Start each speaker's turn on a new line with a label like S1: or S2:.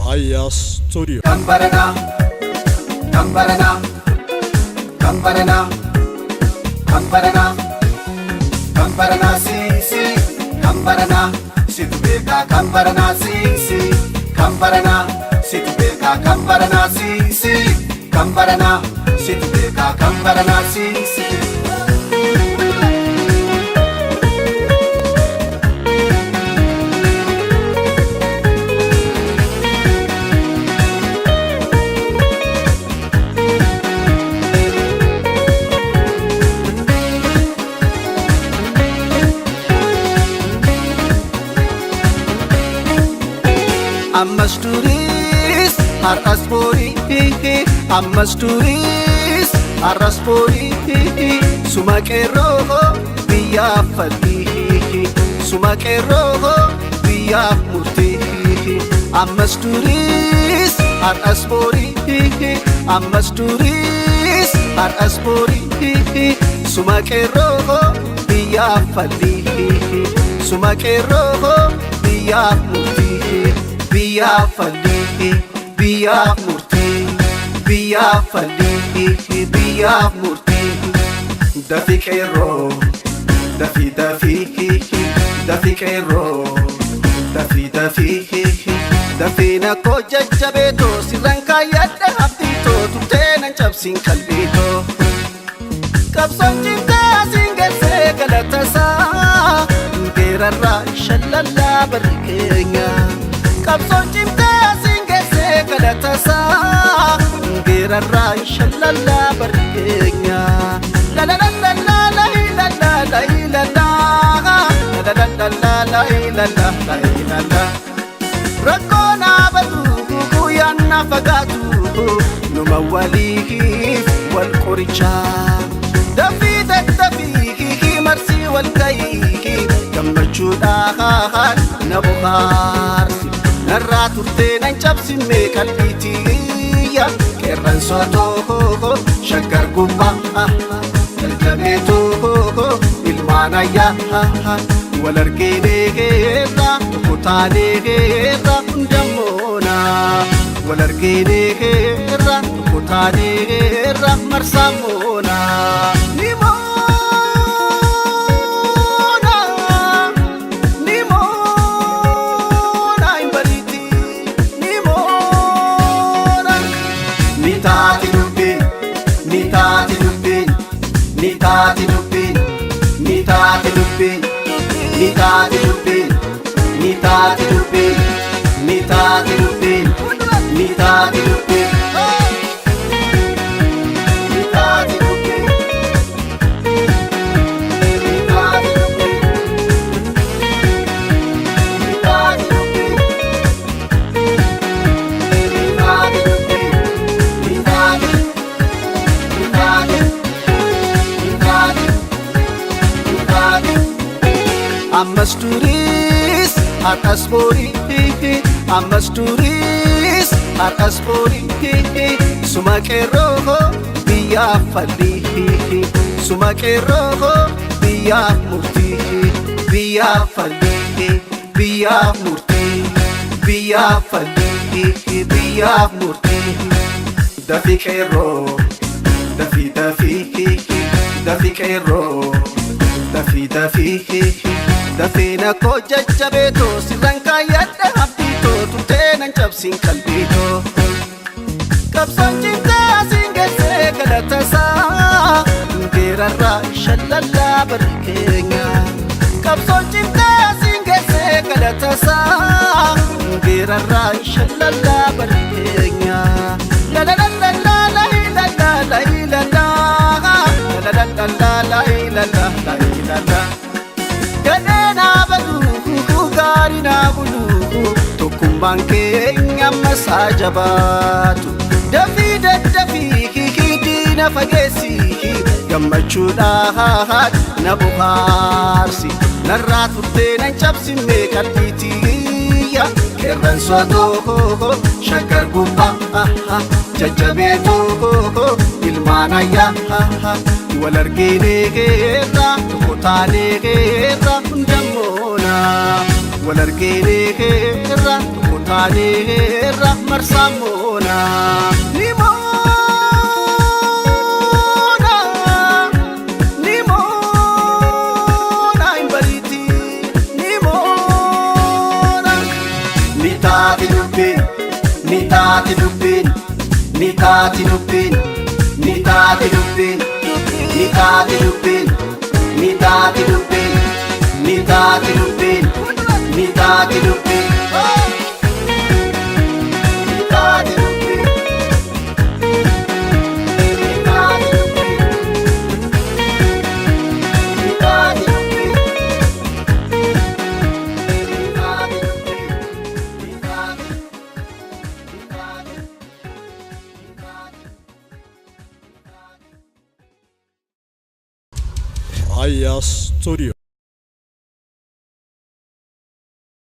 S1: Aya Studio.
S2: Kambarana, Kambarana, Kambarana, Kambarana, Kambarana, si, Kambarana, si tu beka, Kambarana, si, Kambarana, si tu beka, Kambarana, si, Kambarana, si tu beka, Kambarana, si. Ammasturis araspori Ammasturis araspori Sumakero biya fali Sumakero biya murti Ammasturis araspori Ammasturis araspori Sumakero biya fali Sumakero biya murti Biya fali, biya murti, biya fali, biya murti. Dafi kero, dafi kero, dafi na ko jajjabeeto sirranka yadda haftiito tuteenan cabsin qalbiito. Qabsoon cintaa singeessee galatasaa geerarraa shallallaa barri keenya. Qabsoon cintaa singeessee galatasaa geerarraa shallallaa barri keenya. La la la la la la la la la la la la la la la la. Rakkoon abatu guyyaan na fagaatu numa waliif wal qorichaa. Dafii daddafii marsii wal gahii gammachuudhaan na bohaarsi. Narraa turtee nan cabsine qalbiitiyya qeerransa tokko shaggar gubbaa jalqabeetoo ilmaan ayyaa wal argineerra kutaaneerra hundammoona wal argineerra kutaaneerra marsaammoona. Nitaati dubbiin, nitaati dubbiin, nitaati dubbiin, nitaati dubbiin, nitaati dubbiin, nitaati dubbiin, nitaati dubbiin, nitaati dubbiin, nitaati dubbiin, nitaati dubbiin, nitaati. Ammasturis araspori Ammasturis araspori Sumakero biya fali Sumakero biya murti biya fali biya murti biya fali biya murti. Dafi kero dafi kero dafi na ko jajjabeeto sirranka yadda haftiito tuteenan cabsin qalbiito. Qabsoon cintaa singeessee galatasaa geerarraa shallallaa barri keenya. Qabsoon cintaa singeessee galatasaa geerarraa shallallaa barri keenya. La la la la la la la la la la la la la la. Gadena badu gari na bulu tokkummaan keenya ammasaa jabaatu. Dafi diina fageessi gammachuudhaan na bohaarsi. Narraa turtee nan cabsine qalbiitiyya qeerransa tokko shaggar gubbaa jajjabeetoo ilmaan ayyaa wal argineerra kutaaneerra hundammoona wal argineerra taaneerra marsaammoona ni moona hin bariiti ni moona ni taati dubbiin ni taati dubbiin ni taati dubbiin ni taati dubbiin ni taati dubbiin ni taati dubbiin ni taati dubbiin ni taati dubbiin
S1: Aya Studio.